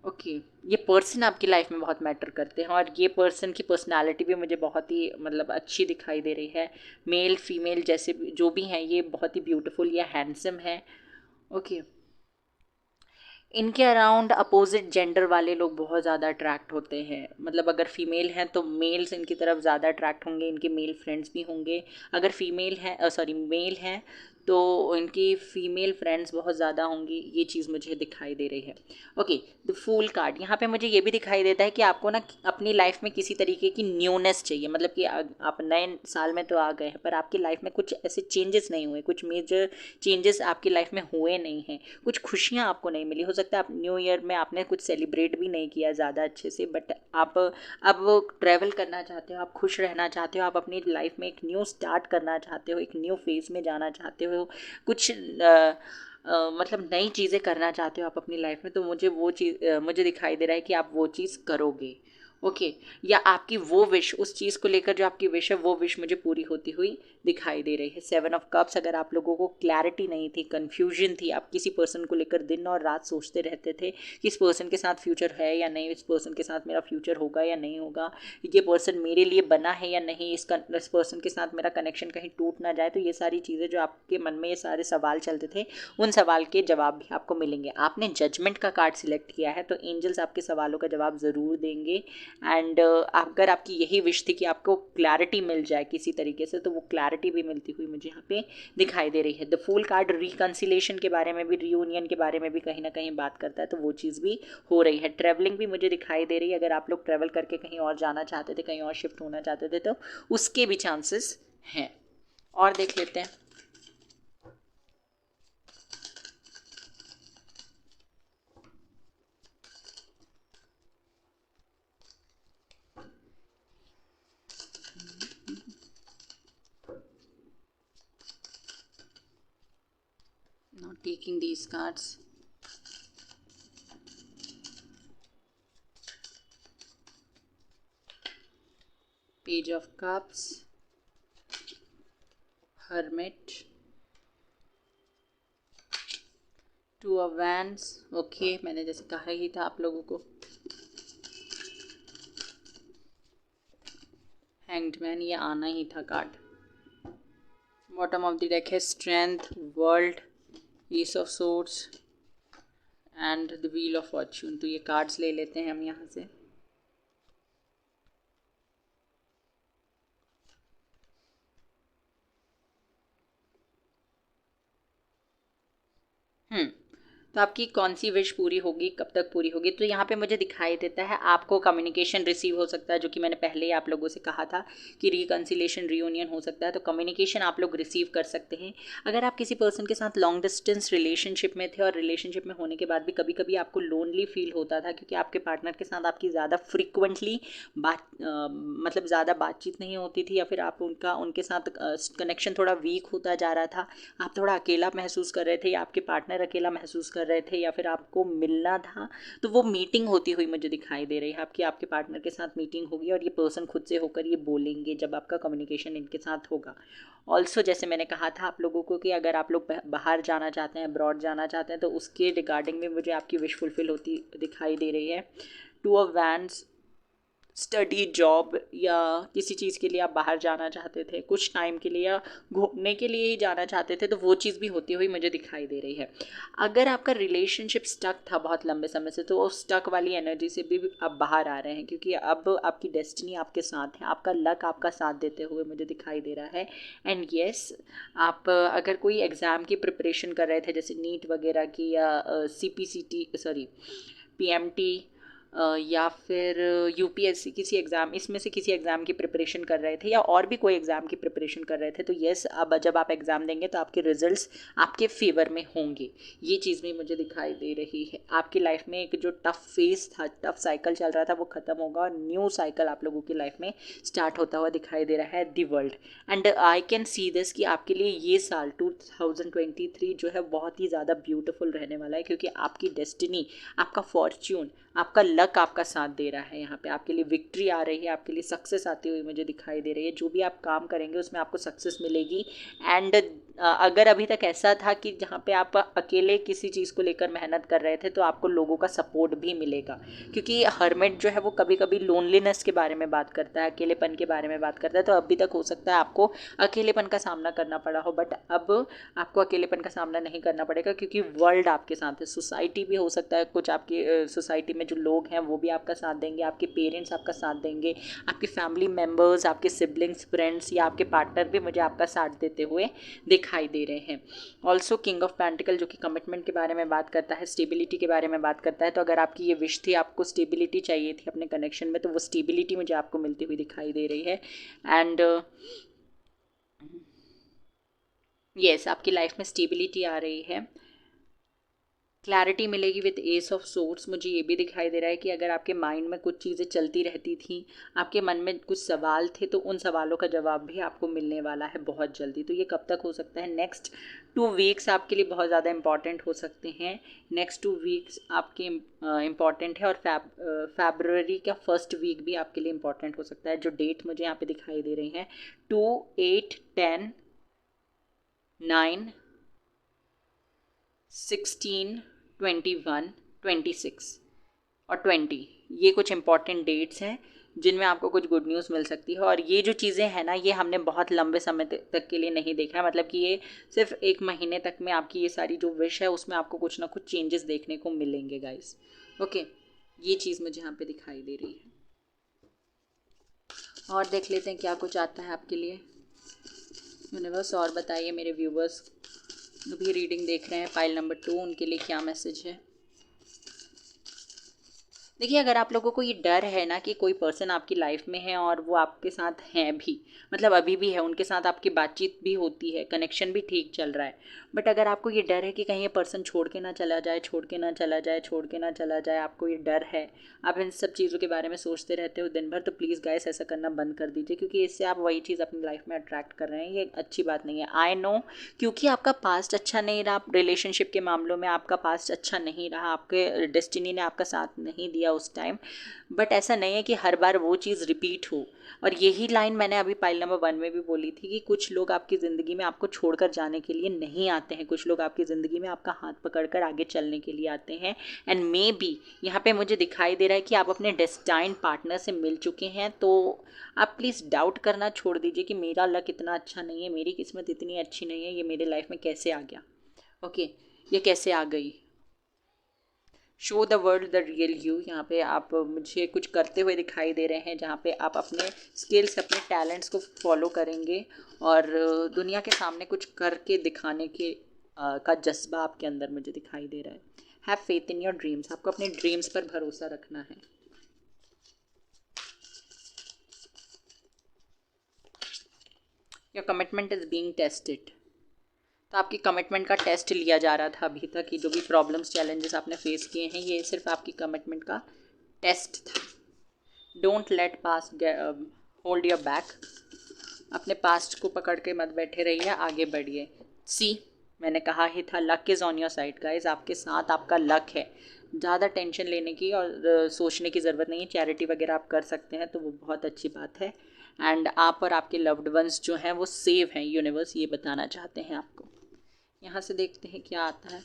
ओके, ये पर्सन आपकी लाइफ में बहुत मैटर करते हैं, और ये पर्सन की पर्सनालिटी भी मुझे बहुत ही मतलब अच्छी दिखाई दे रही है। मेल फीमेल जैसे भी जो भी हैं, ये बहुत ही ब्यूटीफुल या हैंडसम है। ओके, इनके अराउंड अपोजिट जेंडर वाले लोग बहुत ज़्यादा अट्रैक्ट होते हैं, मतलब अगर फीमेल हैं तो मेल्स इनकी तरफ ज़्यादा अट्रैक्ट होंगे, इनके मेल फ्रेंड्स भी होंगे। अगर फीमेल हैं, सॉरी मेल हैं, तो इनकी फीमेल फ्रेंड्स बहुत ज़्यादा होंगी, ये चीज़ मुझे दिखाई दे रही है। ओके, द फूल कार्ड, यहाँ पे मुझे ये भी दिखाई देता है कि आपको ना अपनी लाइफ में किसी तरीके की न्यूनेस चाहिए, मतलब कि आप नए साल में तो आ गए हैं, पर आपकी लाइफ में कुछ ऐसे चेंजेस नहीं हुए, कुछ मेजर चेंजेस आपकी लाइफ में हुए नहीं हैं, कुछ खुशियाँ आपको नहीं मिली। हो सकता है आप न्यू ईयर में आपने कुछ सेलिब्रेट भी नहीं किया ज़्यादा अच्छे से, बट आप अब ट्रैवल करना चाहते हो, आप खुश रहना चाहते हो, आप अपनी लाइफ में एक न्यू स्टार्ट करना चाहते हो, एक न्यू फेज़ में जाना चाहते हो, कुछ मतलब नई चीज़ें करना चाहते हो आप अपनी लाइफ में, तो मुझे वो चीज़ मुझे दिखाई दे रहा है कि आप वो चीज़ करोगे। ओके या आपकी वो विश, उस चीज़ को लेकर जो आपकी विश है वो विश मुझे पूरी होती हुई दिखाई दे रही है। 7 ऑफ कप्स, अगर आप लोगों को क्लैरिटी नहीं थी, कन्फ्यूजन थी, आप किसी पर्सन को लेकर दिन और रात सोचते रहते थे कि इस पर्सन के साथ फ्यूचर है या नहीं, इस पर्सन के साथ मेरा फ्यूचर होगा या नहीं होगा, ये पर्सन मेरे लिए बना है या नहीं, इस पर्सन के साथ मेरा कनेक्शन कहीं टूट ना जाए, तो ये सारी चीज़ें जो आपके मन में ये सारे सवाल चलते थे, उन सवाल के जवाब भी आपको मिलेंगे। आपने जजमेंट का कार्ड सिलेक्ट किया है तो एंजल्स आपके सवालों का जवाब ज़रूर देंगे। एंड अगर आपकी यही विश थी कि आपको क्लैरिटी मिल जाए किसी तरीके से, तो वो क्लैरिटी भी मिलती हुई मुझे यहाँ पे दिखाई दे रही है। द फूल कार्ड रिकन्सिलेशन के बारे में भी, रियूनियन के बारे में भी कहीं ना कहीं बात करता है, तो वो चीज़ भी हो रही है। ट्रैवलिंग भी मुझे दिखाई दे रही है, अगर आप लोग ट्रैवल करके कहीं और जाना चाहते थे, कहीं और शिफ्ट होना चाहते थे, तो उसके भी चांसेस हैं। और देख लेते हैं। Not taking these cards. Page of Cups, Hermit, Two of Wands, okay मैंने जैसे कहा ही था आप लोगों को। Hanged Man, ये आना ही था card. Bottom of the deck है strength, world, ace of swords and the wheel of fortune. तो ये कार्ड्स ले लेते हैं हम यहाँ से। तो आपकी कौन सी विश पूरी होगी, कब तक पूरी होगी, तो यहाँ पे मुझे दिखाई देता है आपको कम्युनिकेशन रिसीव हो सकता है, जो कि मैंने पहले ही आप लोगों से कहा था कि रिकन्सिलेशन, रियूनियन हो सकता है, तो कम्युनिकेशन आप लोग रिसीव कर सकते हैं। अगर आप किसी पर्सन के साथ लॉन्ग डिस्टेंस रिलेशनशिप में थे और रिलेशनशिप में होने के बाद भी कभी कभी आपको लोनली फील होता था, क्योंकि आपके पार्टनर के साथ आपकी ज़्यादा फ्रिक्वेंटली मतलब ज़्यादा बातचीत नहीं होती थी, या फिर आप उनके साथ कनेक्शन थोड़ा वीक होता जा रहा था, आप थोड़ा अकेला महसूस कर रहे थे, या आपके पार्टनर अकेला महसूस कर रहे थे, या फिर आपको मिलना था, तो वो मीटिंग होती हुई मुझे दिखाई दे रही है। आपके पार्टनर के साथ मीटिंग होगी और ये पर्सन खुद से होकर ये बोलेंगे जब आपका कम्युनिकेशन इनके साथ होगा। ऑल्सो जैसे मैंने कहा था आप लोगों को कि अगर आप लोग बाहर जाना चाहते हैं, अब्रॉड जाना चाहते हैं, तो उसके रिगार्डिंग में मुझे आपकी विश फुलफिल होती दिखाई दे रही है। Two of wands, study, job या किसी चीज़ के लिए आप बाहर जाना चाहते थे कुछ टाइम के लिए, या घूमने के लिए ही जाना चाहते थे, तो वो चीज़ भी होती हुई मुझे दिखाई दे रही है। अगर आपका रिलेशनशिप स्टक था बहुत लंबे समय से, तो वो स्टक वाली एनर्जी से भी आप बाहर आ रहे हैं, क्योंकि अब आपकी डेस्टिनी आपके साथ है, आपका लक आपका साथ देते हुए मुझे दिखाई दे रहा है। एंड येस, आप अगर कोई एग्ज़ाम की प्रिपरेशन कर रहे थे, जैसे नीट वगैरह की, या CPCT, सॉरी PMT, या फिर UPSC, किसी एग्ज़ाम, इसमें से किसी एग्ज़ाम की प्रिपरेशन कर रहे थे, या और भी कोई एग्ज़ाम की प्रिपरेशन कर रहे थे, तो येस, अब जब आप एग्ज़ाम देंगे तो आपके रिजल्ट्स आपके फेवर में होंगे। ये चीज़ भी मुझे दिखाई दे रही है। आपकी लाइफ में एक जो टफ फेज था, टफ साइकिल चल रहा था, वो ख़त्म होगा और न्यू साइकिल आप लोगों की लाइफ में स्टार्ट होता हुआ दिखाई दे रहा है, the world. And I can see this कि आपके लिए ये साल 2023 जो है बहुत ही ज़्यादा ब्यूटीफुल रहने वाला है, क्योंकि आपकी डेस्टिनी, आपका फॉर्च्यून, आपका लक आपका साथ दे रहा है। यहाँ पे आपके लिए विक्ट्री आ रही है, आपके लिए सक्सेस आती हुई मुझे दिखाई दे रही है। जो भी आप काम करेंगे उसमें आपको सक्सेस मिलेगी। एंड अगर अभी तक ऐसा था कि जहाँ पे आप अकेले किसी चीज़ को लेकर मेहनत कर रहे थे, तो आपको लोगों का सपोर्ट भी मिलेगा, क्योंकि हर्मिट जो है वो कभी कभी लोनलीनेस के बारे में बात करता है, अकेलेपन के बारे में बात करता है। तो अभी तक हो सकता है आपको अकेलेपन का सामना करना पड़ा हो, बट अब आपको अकेलेपन का सामना नहीं करना पड़ेगा, क्योंकि वर्ल्ड आपके साथ है। सोसाइटी भी हो सकता है, कुछ आपकी सोसाइटी में जो लोग हैं वो भी आपका साथ देंगे, आपके पेरेंट्स आपका साथ देंगे, आपके फैमिली मेम्बर्स, आपके सिबलिंग्स, फ्रेंड्स या आपके पार्टनर भी मुझे आपका साथ देते हुए दिखाई दे रहे हैं। ऑल्सो किंग ऑफ पेंटिकल, जो कि कमिटमेंट के बारे में बात करता है, स्टेबिलिटी के बारे में बात करता है। तो अगर आपकी ये विश थी, आपको स्टेबिलिटी चाहिए थी अपने कनेक्शन में, तो वो स्टेबिलिटी मुझे आपको मिलती हुई दिखाई दे रही है। एंड येस, आपकी लाइफ में स्टेबिलिटी आ रही है। क्लैरिटी मिलेगी विद एस ऑफ सोर्ड्स। मुझे ये भी दिखाई दे रहा है कि अगर आपके माइंड में कुछ चीज़ें चलती रहती थी, आपके मन में कुछ सवाल थे, तो उन सवालों का जवाब भी आपको मिलने वाला है बहुत जल्दी। तो ये कब तक हो सकता है? नेक्स्ट 2 वीक्स आपके लिए बहुत ज़्यादा इंपॉर्टेंट हो सकते हैं। नेक्स्ट 2 वीक्स आपके इम्पॉर्टेंट है, और फरवरी का फर्स्ट वीक भी आपके लिए इम्पॉर्टेंट हो सकता है। जो डेट मुझे यहाँ पे दिखाई दे रही हैं 2, 8, 10, 9, 16, 21, 26 और 20, ये कुछ इंपॉर्टेंट डेट्स हैं जिनमें आपको कुछ गुड न्यूज़ मिल सकती है। और ये जो चीज़ें हैं ना, ये हमने बहुत लंबे समय तक के लिए नहीं देखा है, मतलब कि ये सिर्फ 1 महीने तक में आपकी ये सारी जो विश है उसमें आपको कुछ ना कुछ चेंजेस देखने को मिलेंगे गाइस। ओके, ये चीज़ मुझे यहाँ पे दिखाई दे रही है। और देख लेते हैं क्या कुछ आता है आपके लिए यूनिवर्स। और बताइए मेरे व्यूवर्स जो भी रीडिंग देख रहे हैं पाइल नंबर 2, उनके लिए क्या मैसेज है। देखिए, अगर आप लोगों को ये डर है ना कि कोई पर्सन आपकी लाइफ में है और वो आपके साथ हैं भी, मतलब अभी भी है, उनके साथ आपकी बातचीत भी होती है, कनेक्शन भी ठीक चल रहा है, बट अगर आपको ये डर है कि कहीं ये पर्सन छोड़ के ना चला जाए, छोड़ के ना चला जाए, छोड़ के ना चला जाए, आपको ये डर है, आप इन सब चीज़ों के बारे में सोचते रहते हो दिन भर, तो प्लीज़ गाइस ऐसा करना बंद कर दीजिए, क्योंकि इससे आप वही चीज़ अपनी लाइफ में अट्रैक्ट कर रहे हैं। ये अच्छी बात नहीं है, आई नो, क्योंकि आपका पास्ट अच्छा नहीं रहा, रिलेशनशिप के मामलों में आपका पास्ट अच्छा नहीं रहा, आपके डेस्टिनी ने आपका साथ नहीं दिया उस टाइम, बट ऐसा नहीं है कि हर बार वो चीज़ रिपीट हो। और यही लाइन मैंने अभी पाइल नंबर 1 में भी बोली थी कि कुछ लोग आपकी ज़िंदगी में आपको छोड़कर जाने के लिए नहीं आते हैं, कुछ लोग आपकी ज़िंदगी में आपका हाथ पकड़कर आगे चलने के लिए आते हैं। एंड मे बी यहाँ पे मुझे दिखाई दे रहा है कि आप अपने डेस्टाइन्ड पार्टनर से मिल चुके हैं, तो आप प्लीज़ डाउट करना छोड़ दीजिए कि मेरा लक इतना अच्छा नहीं है, मेरी किस्मत इतनी अच्छी नहीं है, ये मेरे लाइफ में कैसे आ गया। ओके, ये कैसे आ गई। Show the world the real you. यहाँ पे आप मुझे कुछ करते हुए दिखाई दे रहे हैं, जहाँ पे आप अपने स्किल्स, अपने टैलेंट्स को फॉलो करेंगे और दुनिया के सामने कुछ करके दिखाने के का जज्बा आपके अंदर मुझे दिखाई दे रहा है। Have faith in your dreams. आपको अपने ड्रीम्स पर भरोसा रखना है। Your commitment is being tested. तो आपकी कमिटमेंट का टेस्ट लिया जा रहा था अभी तक, कि जो भी प्रॉब्लम्स, चैलेंजेस आपने फेस किए हैं, ये सिर्फ आपकी कमिटमेंट का टेस्ट था। Don't let past hold your back. अपने पास्ट को पकड़ के मत बैठे रहिए, आगे बढ़िए। सी, मैंने कहा ही था, luck is on your side guys, आपके साथ आपका लक है। ज़्यादा टेंशन लेने की और सोचने की ज़रूरत नहीं है। चैरिटी वगैरह आप कर सकते हैं तो वो बहुत अच्छी बात है। एंड आप और आपके लव्ड वंस जो हैं वो सेव हैं, यूनिवर्स ये बताना चाहते हैं आपको। यहाँ से देखते हैं क्या आता है।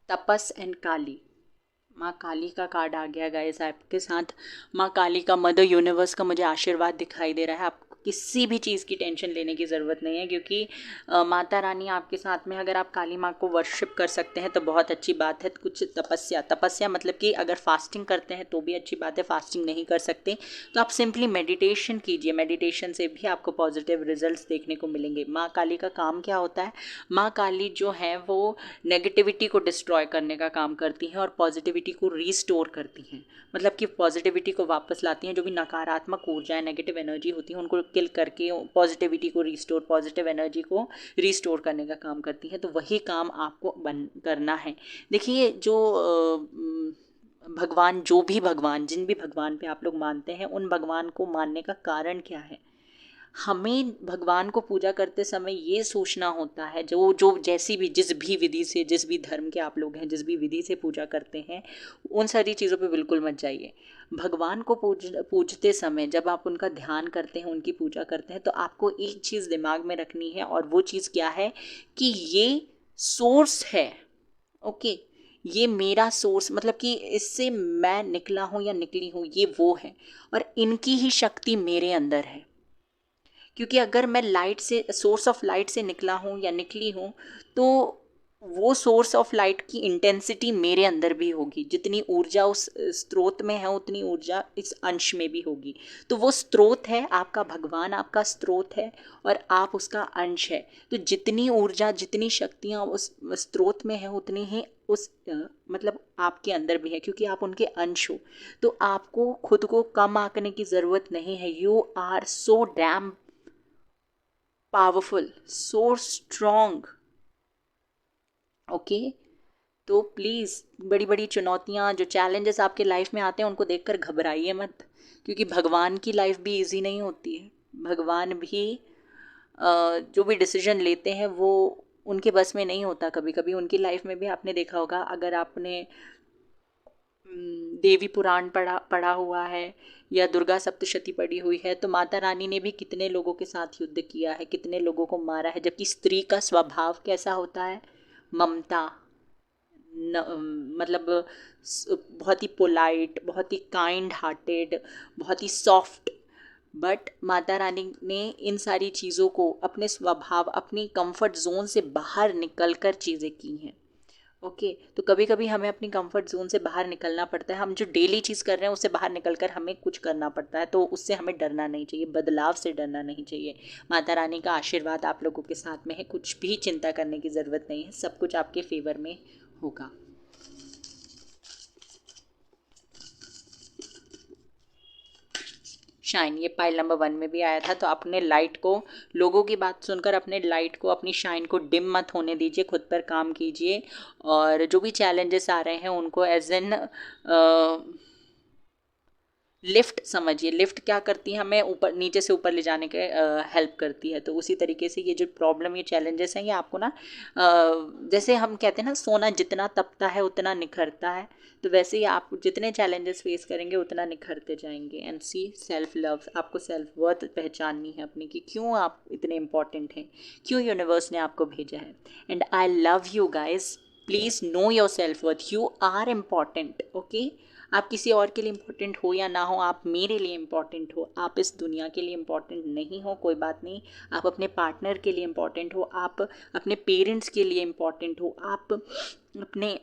तपस एंड काली। माँ काली का कार्ड आ गया गाइस आपके साथ। माँ काली का, मदर यूनिवर्स का मुझे आशीर्वाद दिखाई दे रहा है। आपको किसी भी चीज़ की टेंशन लेने की ज़रूरत नहीं है, क्योंकि माता रानी आपके साथ में। अगर आप काली माँ को वर्शिप कर सकते हैं तो बहुत अच्छी बात है। कुछ तपस्या मतलब कि अगर फास्टिंग करते हैं तो भी अच्छी बात है, फास्टिंग नहीं कर सकते तो आप सिंपली मेडिटेशन कीजिए। मेडिटेशन से भी आपको पॉजिटिव रिजल्ट्स देखने को मिलेंगे। माँ काली का काम क्या होता है? माँ काली जो है वो नेगेटिविटी को डिस्ट्रॉय करने का काम करती हैं और पॉजिटिविटी को रीस्टोर करती हैं, मतलब कि पॉजिटिविटी को वापस लाती हैं। जो भी नकारात्मक ऊर्जाएं, नेगेटिव एनर्जी होती है, उनको किल करके पॉजिटिविटी को रीस्टोर, पॉजिटिव एनर्जी को रीस्टोर करने का काम करती हैं। तो वही काम आपको करना है। देखिए, जो भगवान, जो भी भगवान, जिन भी भगवान पे आप लोग मानते हैं, उन भगवान को मानने का कारण क्या है? हमें भगवान को पूजा करते समय ये सोचना होता है, जो जैसी भी, जिस भी विधि से, जिस भी धर्म के आप लोग हैं, जिस भी विधि से पूजा करते हैं, उन सारी चीज़ों पे बिल्कुल मत जाइए। भगवान को पूजते समय जब आप उनका ध्यान करते हैं, उनकी पूजा करते हैं, तो आपको एक चीज़ दिमाग में रखनी है, और वो चीज़ क्या है कि ये सोर्स है। ओके, ये मेरा सोर्स, मतलब कि इससे मैं निकला हूँ या निकली हूँ, ये वो है, और इनकी ही शक्ति मेरे अंदर है। क्योंकि अगर मैं लाइट से, सोर्स ऑफ लाइट से निकला हूँ या निकली हूँ, तो वो सोर्स ऑफ लाइट की इंटेंसिटी मेरे अंदर भी होगी, जितनी ऊर्जा उस स्रोत में है उतनी ऊर्जा इस अंश में भी होगी। तो वो स्रोत है आपका, भगवान आपका स्रोत है और आप उसका अंश है। तो जितनी ऊर्जा, जितनी शक्तियाँ उस स्रोत में है उतनी ही उस मतलब आपके अंदर भी है, क्योंकि आप उनके अंश हो। तो आपको खुद को कम आंकने की ज़रूरत नहीं है। You are so damn powerful, so strong. Okay, तो प्लीज़ बड़ी बड़ी चुनौतियाँ, जो चैलेंजेस आपके लाइफ में आते हैं उनको देखकर घबराइए मत, क्योंकि भगवान की लाइफ भी इजी नहीं होती है। भगवान भी जो भी डिसीजन लेते हैं वो उनके बस में नहीं होता। कभी कभी उनकी लाइफ में भी आपने देखा होगा, अगर आपने देवी पुराण पढ़ा पढ़ा हुआ है या दुर्गा सप्तशती पढ़ी हुई है, तो माता रानी ने भी कितने लोगों के साथ युद्ध किया है, कितने लोगों को मारा है। जबकि स्त्री का स्वभाव कैसा होता है? ममता, मतलब बहुत ही पोलाइट, बहुत ही काइंड हार्टेड, बहुत ही सॉफ्ट। बट माता रानी ने इन सारी चीज़ों को, अपने स्वभाव, अपनी कंफर्ट जोन से बाहर निकल कर चीज़ें की हैं। ओके, तो कभी कभी हमें अपनी कंफर्ट जोन से बाहर निकलना पड़ता है। हम जो डेली चीज़ कर रहे हैं उससे बाहर निकल कर हमें कुछ करना पड़ता है, तो उससे हमें डरना नहीं चाहिए, बदलाव से डरना नहीं चाहिए। माता रानी का आशीर्वाद आप लोगों के साथ में है, कुछ भी चिंता करने की ज़रूरत नहीं है, सब कुछ आपके फेवर में होगा। शाइन, ये पाइल नंबर 1 में भी आया था। तो अपने लाइट को, लोगों की बात सुनकर अपने लाइट को, अपनी शाइन को डिम मत होने दीजिए, खुद पर काम कीजिए। और जो भी चैलेंजेस आ रहे हैं उनको एज एन लिफ्ट समझिए। लिफ्ट क्या करती है? हमें ऊपर, नीचे से ऊपर ले जाने के हेल्प करती है। तो उसी तरीके से ये जो प्रॉब्लम, ये चैलेंजेस हैं, ये आपको ना जैसे हम कहते हैं ना, सोना जितना तपता है उतना निखरता है। तो वैसे ही आप जितने चैलेंजेस फेस करेंगे उतना निखरते जाएंगे। एंड सी सेल्फ लव, आपको सेल्फ वर्थ पहचाननी है अपनी, कि क्यों आप इतने इंपॉर्टेंट हैं, क्यों यूनिवर्स ने आपको भेजा है। And I love you guys, please know your self worth, you are important. Okay, आप किसी और के लिए इम्पोर्टेंट हो या ना हो, आप मेरे लिए इम्पोर्टेंट हो। आप इस दुनिया के लिए इम्पोर्टेंट नहीं हो, कोई बात नहीं। आप अपने पार्टनर के लिए इम्पोर्टेंट हो, आप अपने पेरेंट्स के लिए इम्पोर्टेंट हो, आप अपने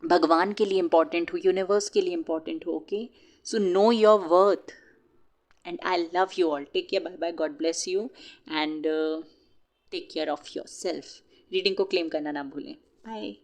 भगवान के लिए इम्पोर्टेंट हो, यूनिवर्स के लिए इम्पोर्टेंट हो। Okay, so know your worth and I love you all. Take care, bye bye, God bless you and take care of your self. Reading को क्लेम करना ना भूलें। बाय।